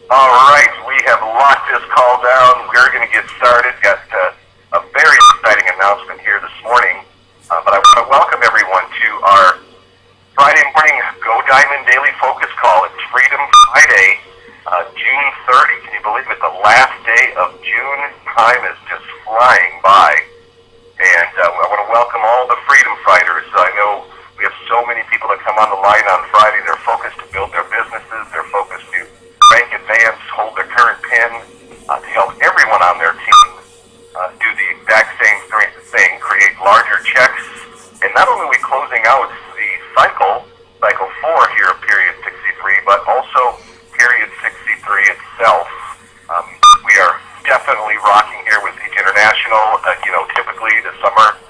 All right, we have locked this call down. We're going to get started. Got a very exciting announcement here this morning, but I want to welcome everyone to our Friday morning Go Diamond Daily Focus Call. It's Freedom Friday, June 30. Can you believe it? The last day of June. Time is just flying by. And I want to welcome all the freedom fighters. I know we have so many people that come on the line on Friday. They're focused to build their businesses. They're focused to rank advance, hold their current pin, to help everyone on their team do the exact same thing, create larger checks. And not only are we closing out the cycle 4 here of period 63, but also period 63 itself. We are definitely rocking here with the international. Typically the summer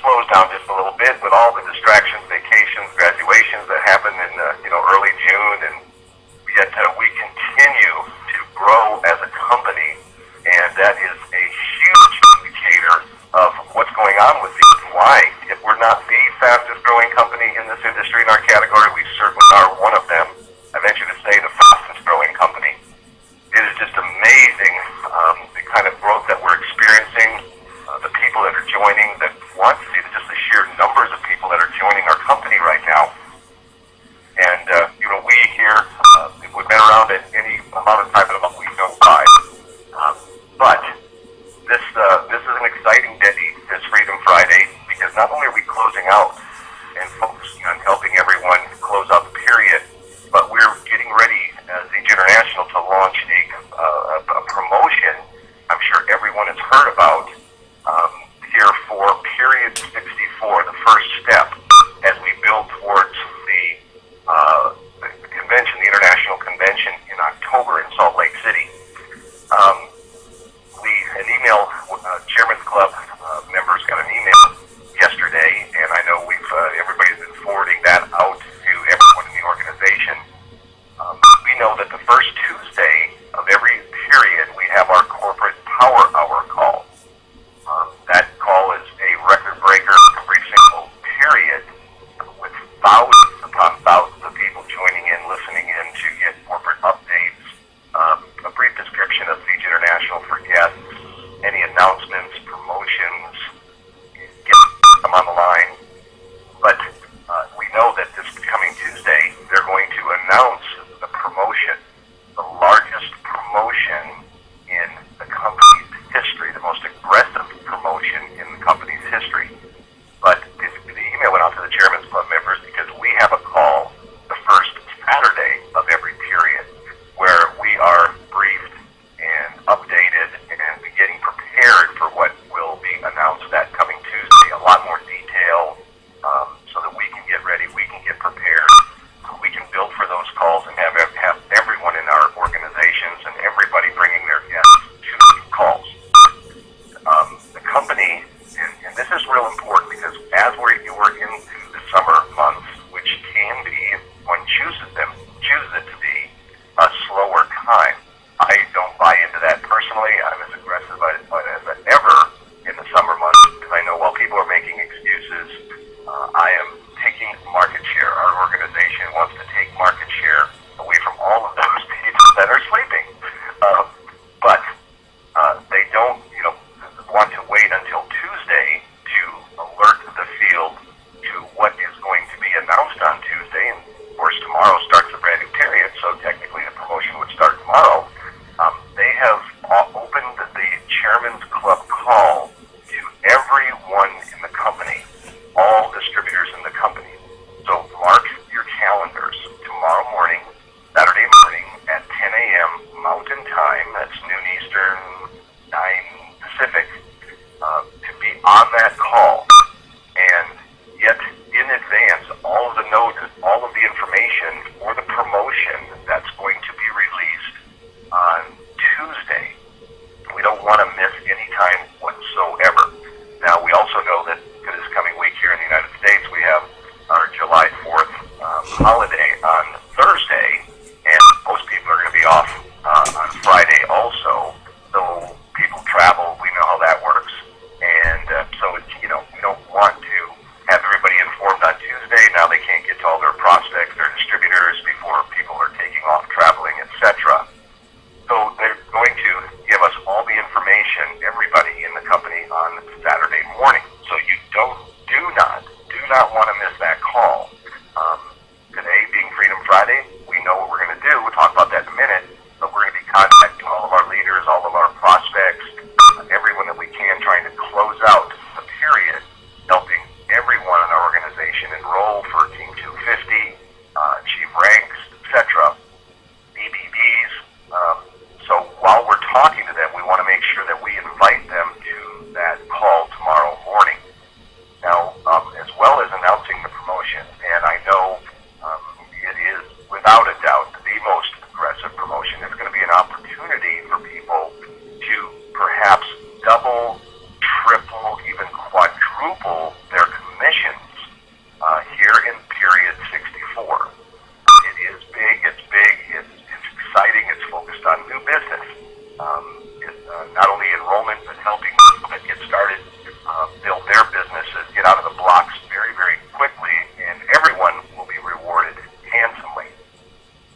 slows down just a little bit with all the distractions, vacations, graduations that happen in early June, and yet we continue to grow as a company, and that is a huge indicator of what's going on with these. Why? If we're not the fastest growing company in this industry in our category, we certainly are one of them. I venture to say the fastest growing company. It is just amazing the kind of growth that we're experiencing, the people that are joining, that want to see just the sheer numbers of people that are joining our company right now. And, we here, we've been around at any amount of time, but we know why. But this is an exciting day, this Freedom Friday, because not only are we closing out and focusing on helping everyone close out the period, but we're getting ready as Age International to launch a promotion I'm sure everyone has heard about here for period 64, the first step as we build towards the convention, the international convention in October in Salt Lake City. An email, Chairman's Club members got an email yesterday, and I know everybody's been forwarding that out to everyone in the organization. We know that the first Tuesday of every period we have our corporate power hour call. That call is a record breaker every single period, with thousands upon thousands of people joining in, listening in to get corporate updates, a brief description of Siege International for guests, any announcements, promotions, get them on the line. But we know that this coming Tuesday, they're going to announce the promotion, the largest promotion in the company's history, the most aggressive promotion in the company's history. But the email went out to the Chairman's Club members because we have a call the first Saturday of every period where we are briefed and updated and getting prepared for what will be announced that coming Tuesday. A lot more detail so that we can get ready, we can get prepared, we can build for those calls and have everyone in our organizations and everybody bringing their guests to these calls. The company, and this is real important because as we're into the summer months, which can be, one chooses it to be a slower time. I don't buy into that personally. I'm as aggressive as ever in the summer months because I know while people are making excuses, I am taking market share. Our organization wants to take market share away from all of those people that are sleeping. But they don't, want to wait until Tuesday to alert the field to what is going to be announced on Tuesday. And of course, tomorrow starts a brand new period, so technically the promotion would start tomorrow. They have opened the Chairman's Club call to everyone in the company, all distributors in the company. So mark your calendars tomorrow morning, Saturday morning at 10 a.m. Mountain Time, that's noon Eastern, 9 Pacific, to be on that call. And yet, in advance, all of the notes, all of the information for the promotion that's going to be released on Tuesday. We don't want to miss any time whatsoever. Now, we also know that for this coming week here in the United States, we have our July 4th holiday on Thursday, and most people are going to be off on Friday also. So people travel, we know how that works. And so, it's, we don't want to have everybody informed on Tuesday. Now they can't get to all their prospects, their distributors, before people are taking off traveling, etc. about that in a minute, but we're going to be contacting all of our leaders, all of our prospects, everyone that we can, trying to close out the period, helping everyone in our organization enroll for Team 250, achieve ranks, etc., BBBs. So while we're talking to them, we want to make sure that we invite them to that call tomorrow morning. Now, as well as announcing the promotion, and I know it is without a doubt the most aggressive promotion. It's going to be an opportunity for people to perhaps double, triple, even quadruple their commissions here in period 64. It is big, it's exciting, it's focused on new business. Not only enrollment, but helping people that get started build their businesses, get out of the blocks very, very quickly, and everyone will be rewarded handsomely.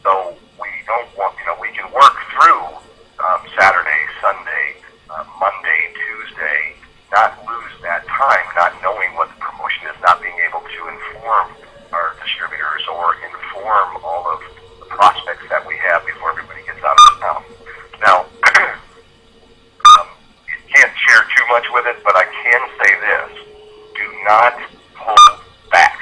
So we don't want, we can work through Saturday, Sunday, Monday, Tuesday, not lose that time, not knowing what the promotion is, not being able to inform our distributors or inform all of the prospects that we have before everybody gets out of town. Now, can't share too much with it, but I can say this: do not hold back.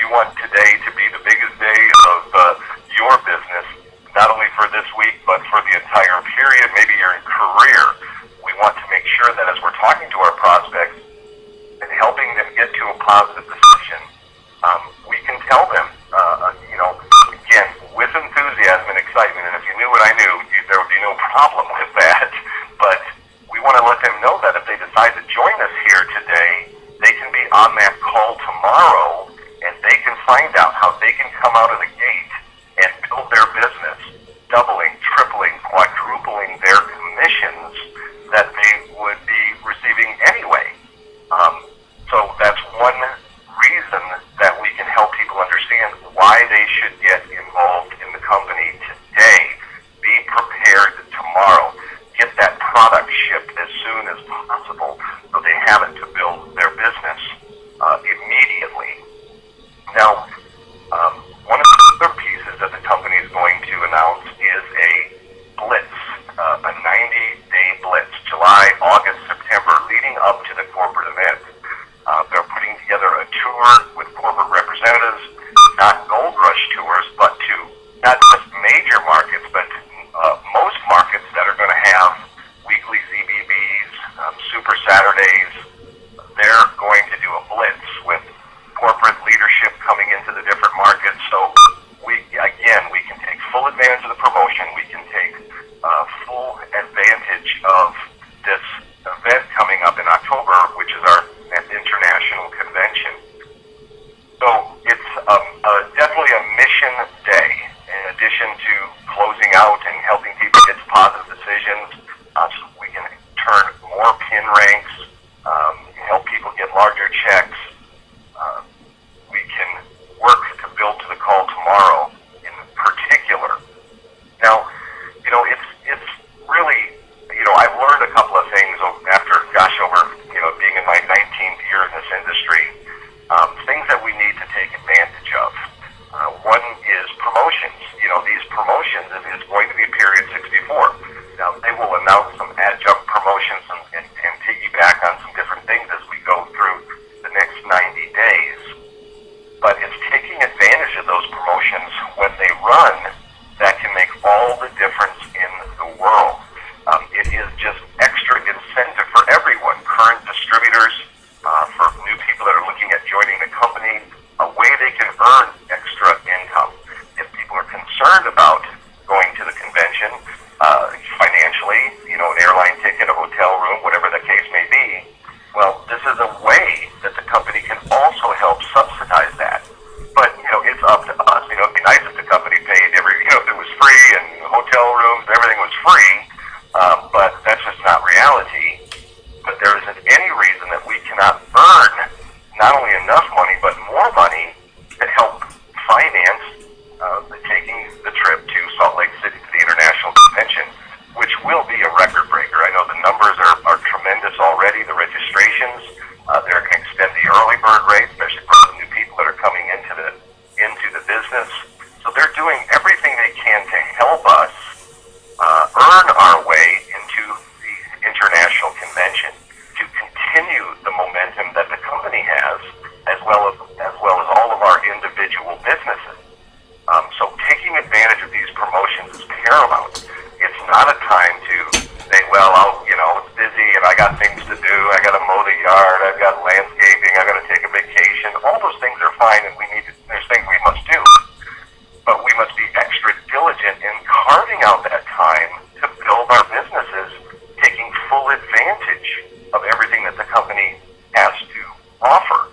You want today to be the biggest day of your business, not only for this week, but for the entire period, maybe your career. We want to make sure that as we're talking to our prospects and helping them get to a positive decision, we can tell them, again, with enthusiasm and excitement, and if you knew what I knew, there would be no problem with that, but we want to let them know that if they decide to join us here today, they can be on that call tomorrow, and they can find out how they can come out of the gate and build their business, doubling, tripling, quadrupling their commissions that they would be receiving anyway. So that's one reason that we can help people understand why they should get involved in the company today. Be prepared tomorrow. Get that product shipped as soon as possible so they have it to build their business immediately. Now, one of the other pieces that the company is going to announce is a blitz, a 90-day blitz, July, August, September, leading up to the corporate event. They're putting together a tour with corporate representatives, not gold rush tours, but to not just major markets, but most markets that are going to have weekly ZBBs, Super Saturdays. They're going to do a blitz with corporate leadership coming into the different markets. So we can take full advantage of the promotion. We can take full advantage of this event coming up in October, which is our international convention. So it's definitely a mission day, in addition to closing out and helping people get positive decisions, so we can turn more pin ranks, help people get larger checks. We can work to build to the call tomorrow in particular. Now, it's really, I've learned a couple of things after, over, being in my 19th year in this industry, things that we need to take advantage of. One is promotions. These promotions is going to be period 64. Now, they will announce some adjunct promotions and piggyback on some different things as we go through the next 90 days. But it's taking advantage of those promotions when they run that can make all the difference in the world. It is just extra incentive for everyone, current distributors, for new people that are looking at joining the company, a way they can earn extra income. If people are concerned about going to the convention financially, an airline ticket, a hotel room, whatever the case may be, well, this is a way that the company can also help subsidize that. But, it's up to us. It'd be nice if the company paid if it was free and hotel rooms, everything was free, but that's just not reality. But there isn't any reason that we cannot earn not only enough money, but more money to help finance taking the trip to Salt Lake City to the International Convention, which will be a record breaker. I know the numbers are tremendous already, the registrations. They're going to extend the early bird rate, especially for the new people that are coming into the business. So they're doing everything they can to paramount. It's not a time to say, well, it's busy and I got things to do. I got to mow the yard. I've got landscaping. I got to take a vacation. All those things are fine, and there's things we must do. But we must be extra diligent in carving out that time to build our businesses, taking full advantage of everything that the company has to offer.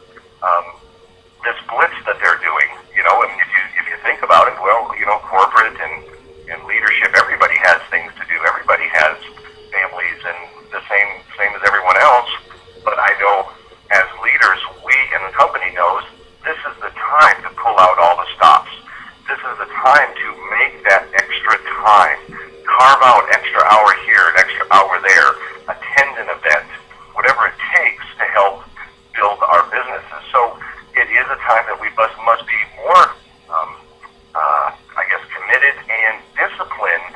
This blitz that they're doing, and if you think about it, well, corporate and leadership, everybody has things to do. Everybody has families and the same as everyone else. But I know as leaders, we and the company knows this is the time to pull out all the stops. This is the time to make that extra time, carve out extra hour here, an extra hour there, attend an event, whatever it takes to help build our businesses. So it is a time that we must be more, committed and disciplined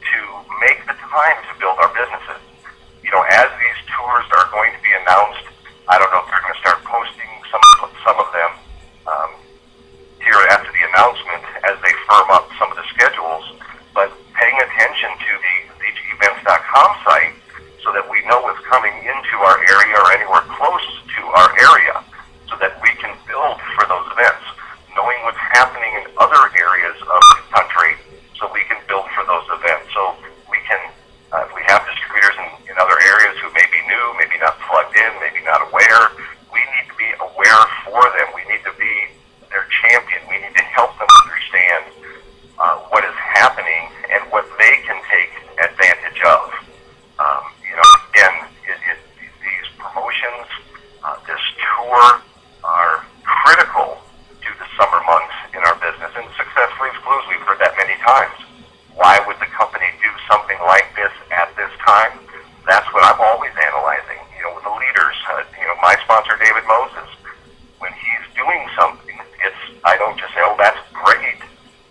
to make the time to build our businesses. As these tours are going to be announced, I don't know if they're going to start posting some of them here after the announcement as they firm up some of the schedules, but paying attention to the events.com site so that we know what's coming into our area or anywhere close to our area so that we can build for those events, knowing what's happening in other areas of the country so we can build for those events. So we can, if we have distributors in other areas who may be new, maybe not plugged in, maybe not aware, we need to be aware for them. We need to be their champion. We need to help them understand what is happening and what they can take advantage of. Again, these promotions, this tour are critical to the summer months in our business. And Success Leaves Blues, we've heard that many times. Why would the company do something like this at this time? That's what I'm always analyzing. With the leaders, my sponsor, David Moses, when he's doing something, I don't just say, oh, that's great.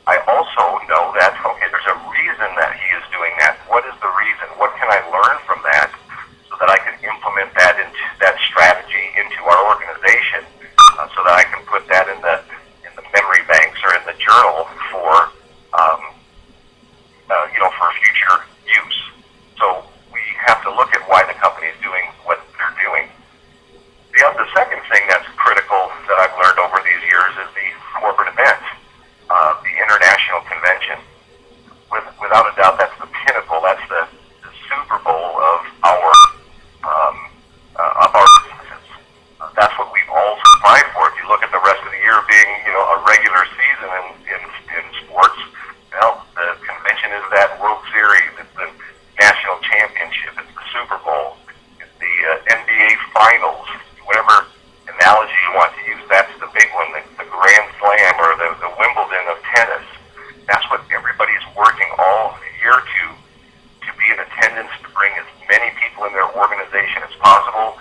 I also know that, okay, there's a reason that he is doing that. What is the reason? What can I learn from that so that I can implement that strategy into our organization so that I can put that in the memory banks or in the journal for future use. So we have to look at why the company is doing what they're doing. The second thing that's critical that I've learned over these years is the corporate event, the international convention. Without a doubt, that's the pinnacle. That's the Super Bowl of our businesses. That's what we've all strive for. If you look at the rest of the year being, a regular season in sports, well, the convention is that World Series. It's the national championship. It's the Super Bowl. It's the NBA Finals. Whatever analogy you want to use, that's the big one, the Grand Slam or the Wimbledon of tennis. That's what everybody's working all year to be in attendance, to bring as many people in their organization as possible.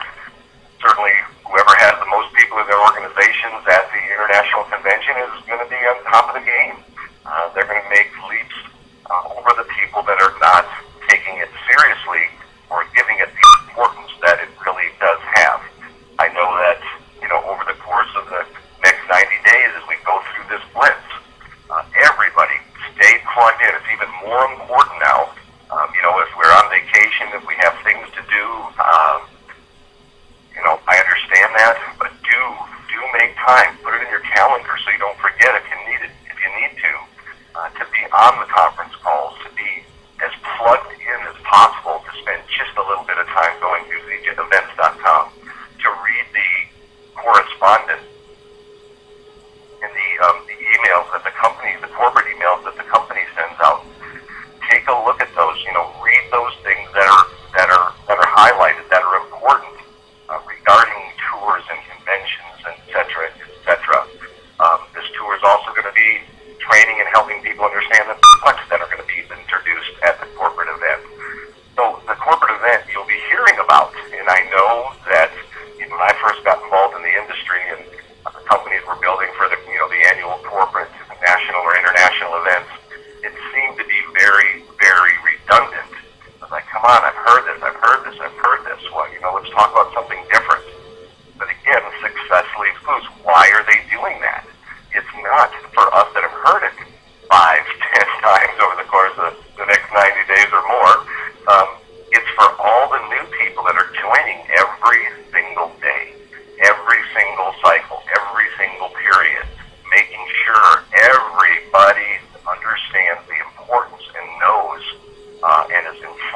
Certainly, whoever has the most people in their organizations at the international convention is going to be on top of the game. They're going to make leaps over the people that are not taking it seriously or giving it the importance that it really does have. I know that, over the course of the next 90 days as we go through this blitz, everybody stay plugged in. It's even more important now. If we're on vacation, if we have things to do, I understand that, but do make time. Put it in your calendar so you don't forget if you need to be on the conference calls, to be as plugged in as possible, to spend just a little bit of time going through the events.com, to read the correspondence in the emails that the corporate emails that the company sends out. Take a look at those. Read those things that are highlighted, that are important regarding tours and conventions, et cetera, et cetera. This tour is also going to be training and helping people understand the complex that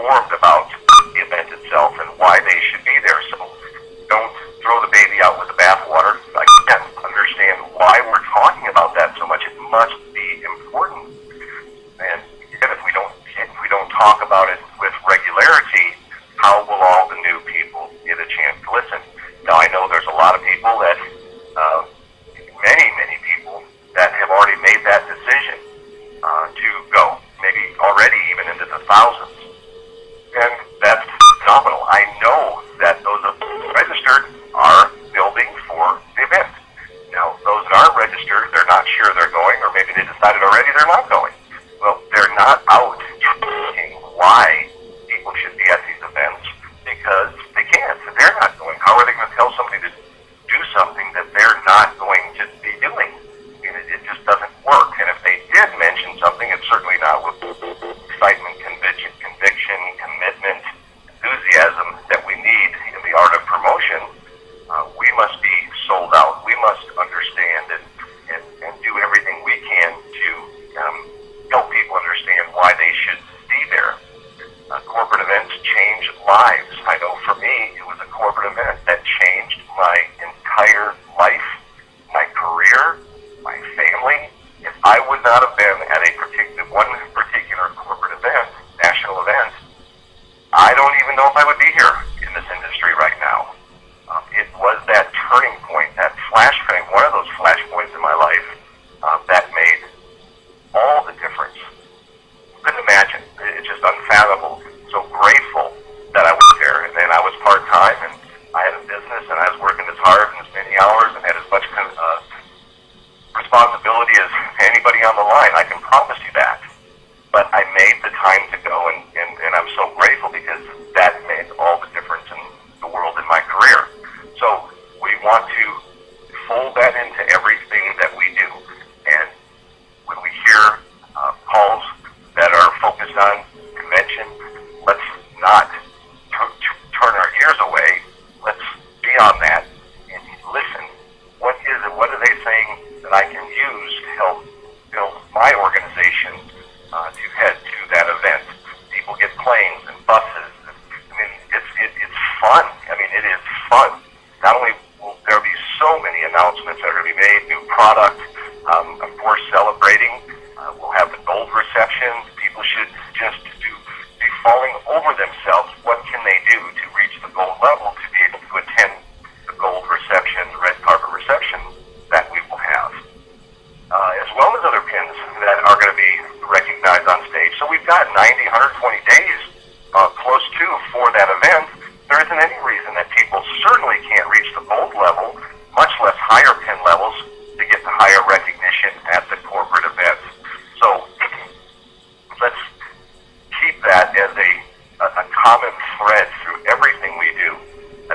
informed about the event itself and why they should be there. So don't throw the baby out with the bathwater. Again, understand why we're talking about that so much. It must be important. And again, if we don't talk about it with regularity, how will all the new people get a chance to listen? Now, I know there's a lot of people that, many people that have already made that decision to go, maybe already even into the thousands. And that's phenomenal. I know that those of registered are building for the event. Now, those that aren't registered, they're not sure they're going, or maybe they decided already they're not going. Well, they're not out teaching why people should be at these events because they can't. If they're not going, how are they going to tell somebody to do something that they're not going to be doing? I mean, it just doesn't work. And if they did mention something, it's certainly not with excitement, conviction, commitment, enthusiasm that we need in the art of promotion. We must be sold out. We must understand and do everything we can to help people understand why they should be there. Corporate events change lives. I know for me, it was a corporate event that changed my entire life, my career, my family. If I would not have been at one particular corporate event, national event, I don't even know if I would be here in this industry right now. It was that turning point, that flashpoint, one of those flashpoints in my life that made all the difference. Couldn't imagine. It's just unfathomable. So grateful that I was there. And then I was part-time, and I had a business, and I was working as hard and as many hours and had as much responsibility as anybody on the line. I can promise you that. But I made the time to go, and I'm so grateful because that made all the difference in the world in my career. So we want to fold that into everything that we do. And when we hear calls that are focused on convention, let's not turn our ears away. Let's be on that and listen. What is it? What are they saying that I can use to help build my organization to head to that event? People get planes and buses. I mean, it's fun. I mean, it is fun. Not only will there be so many announcements that are going to be made, new product, of course, celebrating. We'll have the gold reception. People should just be falling over themselves. What can they do to reach the gold level to be able to attend the gold reception, the red carpet reception that we will have, as well as other pins that are going to be recognized on stage. So we've got 90, 120 days close to for that event. There isn't any reason that people certainly can't reach the gold level, much less higher pin levels, to get the higher recognition at the corporate event. So let's keep that as a common thread through everything we do.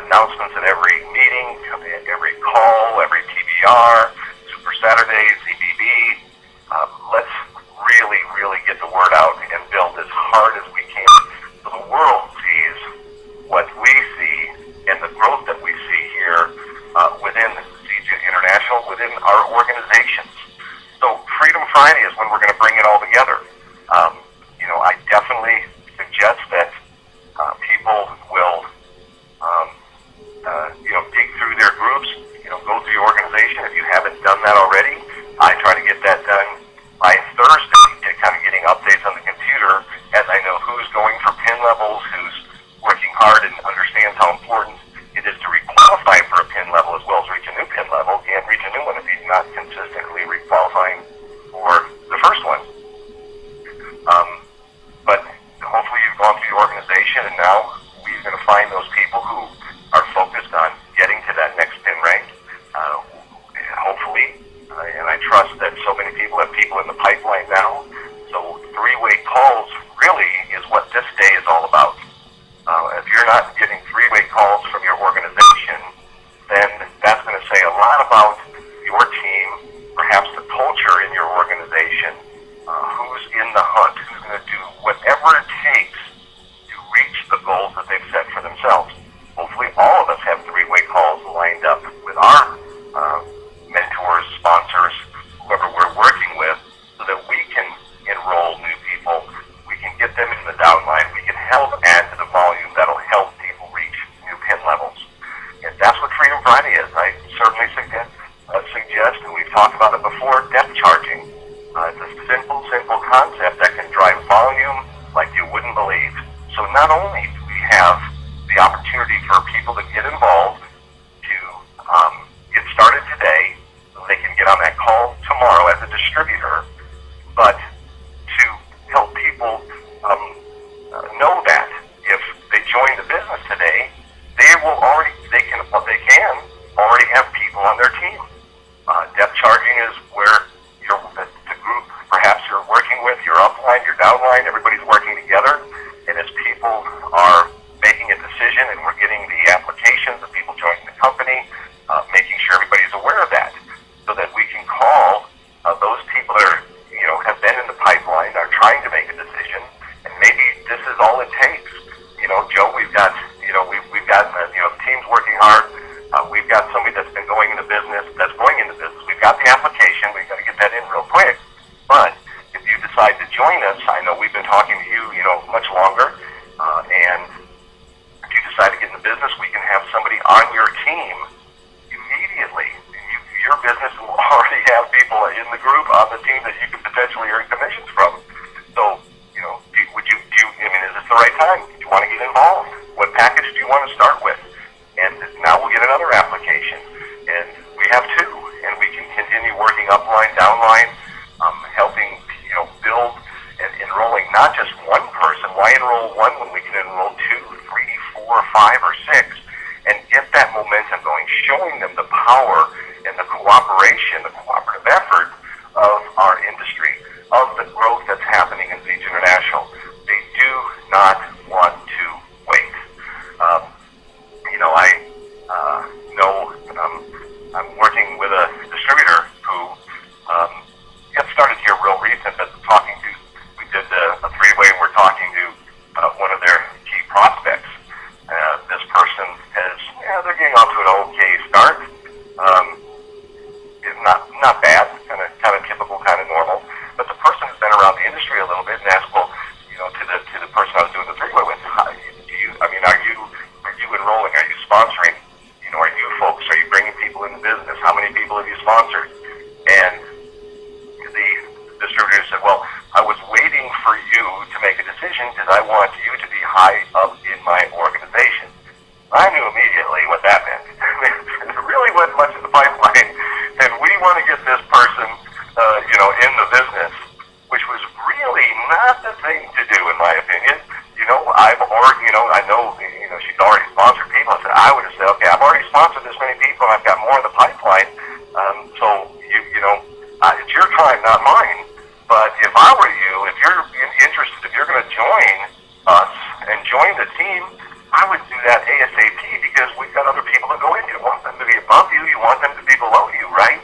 Announcements at every meeting, every call, every TBR, Super Saturdays, ZBB. Let's really get the word out and build as hard as we can so the world sees what we see and the growth that we see here within CJ International, within our organizations. So Freedom Friday is when we're going to bring it all together. I definitely suggest that people will, dig through their groups, go through your organization. If you haven't done that already, I try to get that done by Thursday, kind of getting updates on the computer as I know who's going for pin levels, who's working hard and understands how important it is to requalify for a pin level as well as reach a new pin level. Can't reach a new one if he's not consistently requalifying for the first one. But hopefully you've gone through your organization, and now we're going to find those people who are focused on getting to that next pin rank, hopefully. And I trust that so many people have people in the pipeline now. So three-way calls really is what this day is all about. If you're not getting three-way calls from your organization, then that's going to say a lot about your team, perhaps the culture in your organization, who's in the hunt, who's going to do whatever it takes to reach the goals that they've set for themselves. Hopefully all of us have three-way calls lined up with our mentors, sponsors, whoever we're working with, so that we can enroll new people. We can get them in the Dow not only do we have the opportunity for people to get involved, to get started today, so they can get on that call tomorrow as a distributor, but to help people know that if they join the business today, they can already have people on their team. Depth charging is where the group perhaps you're working with, your upline, your downline, everybody's working together, and as people are making a decision and we're getting the applications of people joining the company, making sure everybody's aware of that, so that we can call those people that are, have been in the pipeline, are trying to make a decision, and maybe this is all it takes. Joe, we've got, we've got, the team's working hard. We've got somebody that's been going into business, We've got the application. We've got to get that in real quick. But if you decide to join us, I know we've been talking to you, much longer, and if you decide to get in the business, we can have somebody on your team immediately. Your business will already have people in the group on the team that you can potentially earn commissions from. So, is this the right time? Do you want to get involved? What package do you want to start with? And now we'll get another application. And we have two. And we can continue working upline, downline, helping, build and enrolling not just one person. Why enroll one when we can enroll 2, 3, 4, 5, or 6 and get that momentum going, showing them the power and the cooperation, the cooperative effort of our industry, of the growth that's happening in Siege International. They do not want to wait. I know I'm working with a distributor who got started here real recent, but we did a three-way, and we're talking to one of their key prospects. This person they're getting off to an okay start. It's not bad, kind of typical, kind of normal. But the person has been around the industry a little bit and asked, well, to the person I was doing the three-way with, are you enrolling? Are you sponsoring? Are you bringing people in the business? How many people have you sponsored? And the distributor said, well, I was waiting for you to make a decision because I want you to be high up in my organization. I knew immediately what that meant. There really wasn't much in the pipeline, and we want to get this person, in the business, which was really not the thing to do, in my opinion. I know, she's already sponsored people. I said, I would have said, okay, I've already sponsored this many people, and I've got more in the pipeline. It's your time, not mine. But if I were you, if you're interested, if you're going to join us and join the team, I would do that ASAP because we've got other people to go in. You want them to be above you. You want them to be below you, right?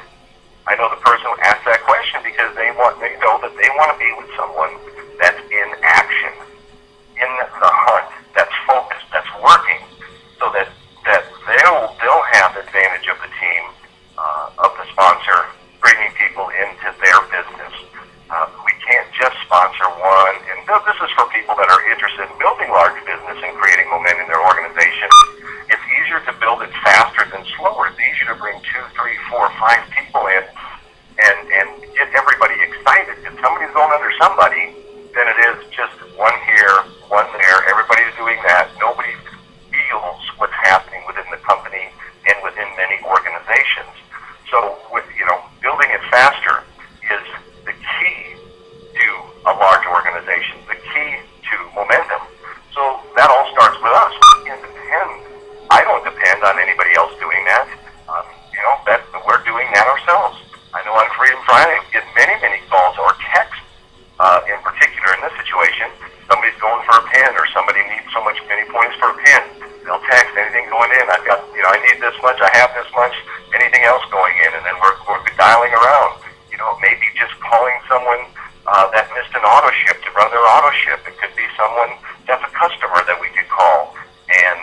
I know the person who asked that question because they know that they want to be with someone that's in action, in the hunt, that's focused, that's working, so that they'll have advantage of the team, of the sponsor, bringing people into their business. We can't just sponsor one, and this is for people that are interested in building large business and creating momentum in their organization. It's easier to build it faster than slower. It's easier to bring 2, 3, 4, 5 people in and get everybody excited. If somebody's going under somebody, then it is just one here, one there. Everybody's doing that. Nobody feels what's happening within the company and within many organizations. So, building it faster is the key to a large organization, the key to momentum. So that all starts with us. I don't depend on anybody else doing that. We're doing that ourselves. I know on Freedom Friday we get many, many calls or texts. In particular, in this situation, somebody's going for a pin, or somebody needs many points for a pin. They'll text anything going in. I've got, I need this much. I have this much. Anything else going in, and then we're dialing around. Maybe just calling someone that missed an auto ship to run their auto ship. It could be someone that's a customer that we could call and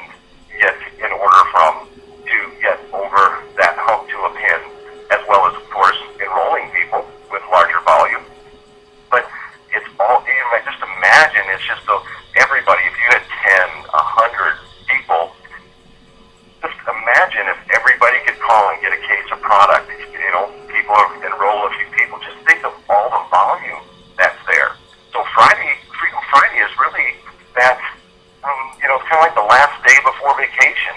get in order from to get over that hump to a pin, as well as, of course, enrolling people with larger volume. But it's all, just imagine, it's just everybody, if you had 10, 100 people, just imagine if everybody could call and get a case of product, people enroll a few people, just think of all the volume that's there. So Freedom Friday is really that it's kind of like the last day before vacation.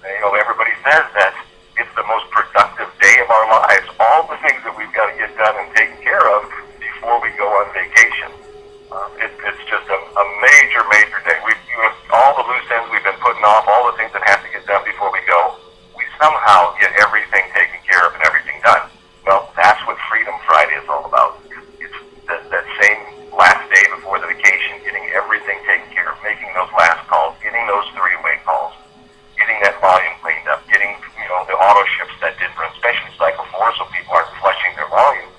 Everybody says that it's the most productive day of our lives. All the things that we've got to get done and taken care of before we go on vacation. It's just a major, major day. All the loose ends we've been putting off, all the things that have to get done before we go, we somehow get everything taken care of and everything done. Well, that's what Freedom Friday is all about. It's that same last day before the vacation, getting everything taken care of, making those last calls, getting those three-way calls, getting that volume cleaned up, getting the auto ships that did run, especially cycle 4, so people aren't flushing their volume,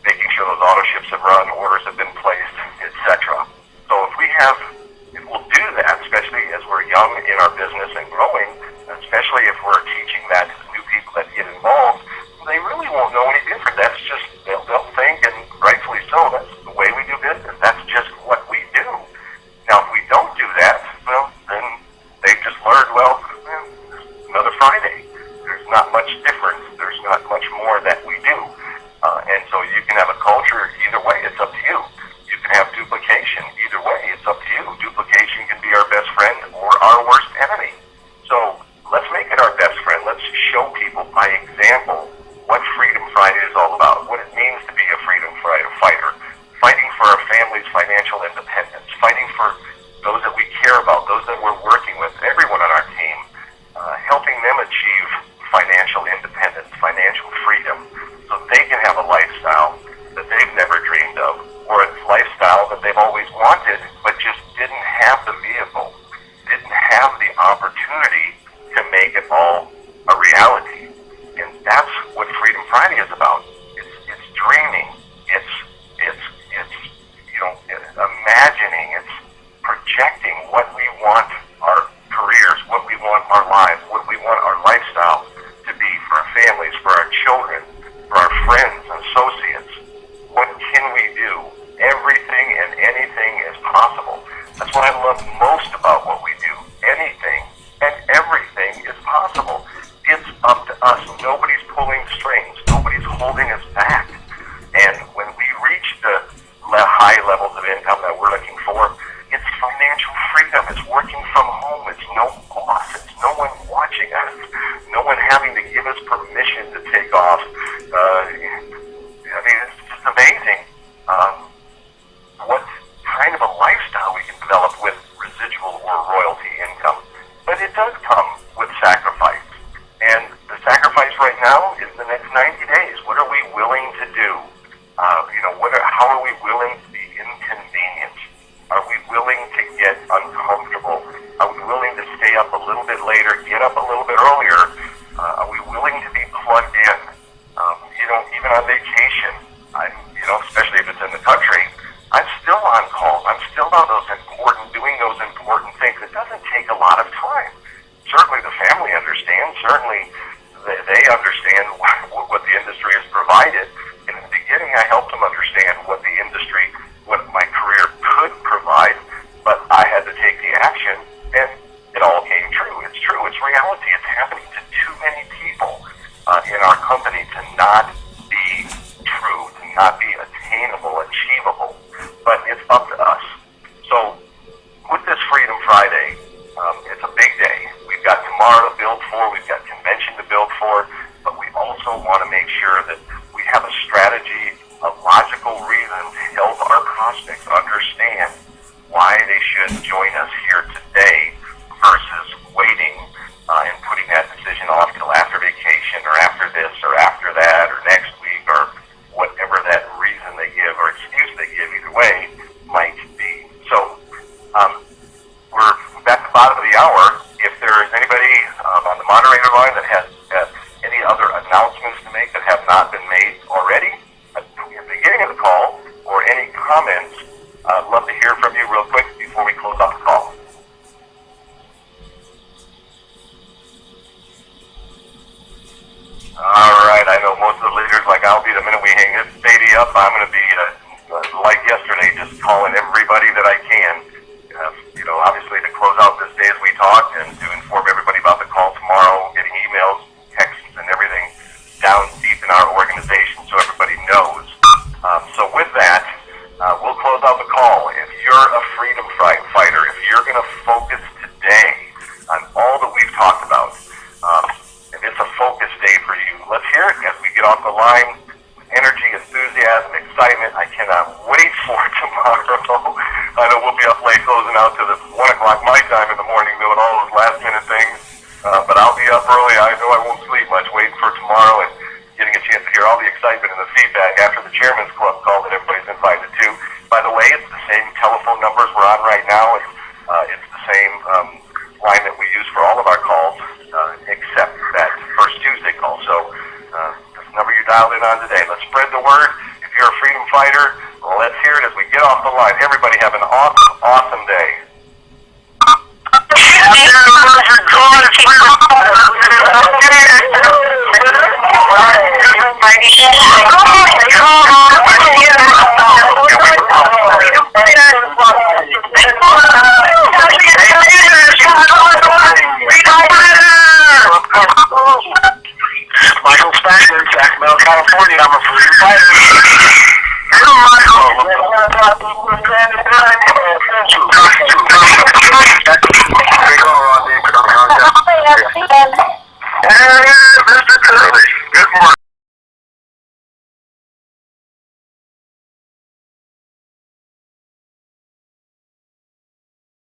making sure those auto ships have run, orders have been placed, etc. So if we'll do that, especially as we're young in our business and growing, especially if we're teaching that to the new people that get involved, they really won't know any different. That's just, they'll think, and rightfully so, that's the way we do business. That's just what we do. Now, if we don't do that, well, then they've just learned, well, another Friday. There's not much difference. There's not much more that we do. And so you can have a culture either way. It's up to you. You can have duplication either way. It's up to you. Duplication can be our best friend or our worst enemy. So let's make it our best friend. Let's show people by example what Freedom Friday is all about, what it means to be a Freedom Friday fighter, fighting for our family's financial independence, fighting for those that we care about, those that we're working with, everyone on our team, helping them achieve financial independence, financial freedom, so they can have a lifestyle that they've never dreamed of, or a lifestyle that they've always wanted, but just didn't have the vehicle, didn't have the opportunity to make it all a reality. And that's what Freedom Friday is about. It's dreaming. It's imagining. It's projecting what we want our careers, what we want our lives, what we want our lifestyle to be for our families, for our children, for our friends and associates. What can we do? Everything and anything is possible. That's what I love most about what we do. Anything and everything is possible. It's up to us. Nobody's pulling strings. Nobody's holding us back. And when we reach the high levels of income that we're looking for, it's financial freedom. It's working from home. It's no boss. It's no one watching us. No one having to give us permission to take off. It's just amazing what kind of a lifestyle we can develop with residual or royalty income. But it does come with sacrifice. And the sacrifice right now is the next 90 days. What are we willing to do? How are we willing to be inconvenienced? Are we willing to get uncomfortable? Are we willing to stay up a little bit later, get up a little bit earlier? Are we willing to be plugged in? Even on vacation, especially if it's in the country, I'm still on calls. I'm still on doing those important things. It doesn't take a lot of time. Certainly the family understands. Certainly they understand what the industry has provided. In the beginning, I helped them understand what my career could provide, but I had to take the action, and it all came true. It's true. It's reality. It's happening to too many people in our company to not be true, to not be attainable, achievable. But it's up to us. So with this Freedom Friday, it's a big day. We've got tomorrow to build for, we've got convention to build for, but we also want to make sure that we have a strategy, a logical reason to help our prospects understand why they should join us here today versus waiting and putting that decision off till after vacation or after this or after that or next week or whatever that reason they give or excuse they give, either way, might be. So we're at the bottom of the hour. If there is anybody on the moderator line that has any other announcements to make that have not been made already at the beginning of the call, or any comments, I'd love to hear from you real quick before we close out the call. All right, I know most of the leaders, like I'll be, the minute we hang this baby up, I'm going to be, like yesterday, just calling everybody that I can. Obviously to close out this day as we talked and to inform everybody about the call tomorrow, getting emails, texts, and everything down deep in our organization so everybody knows. So with that, we'll close out the call. If you're a freedom fighter, if you're going to focus today today on all that we've talked about. And it's a focus day for you. Let's hear it as we get off the line. Energy, enthusiasm, excitement. I cannot wait for tomorrow. I know we'll be up late closing out to the 1 o'clock my time in the morning doing all those last minute things. But I'll be up early. I know I won't sleep much waiting for tomorrow and getting a chance to hear all the excitement and the feedback after the Chairman's Club call that everybody's invited to. By the way, it's the same telephone numbers we're on right now. It's the same line that we use for all of our calls except that first Tuesday call. So number you dialed in on today. Let's spread the word. If you're a freedom fighter, let's hear it as we get off the line. Everybody have an awesome, awesome day. Michael Spackman, Sacramento, California. I'm a freedom fighter. Hello, Michael.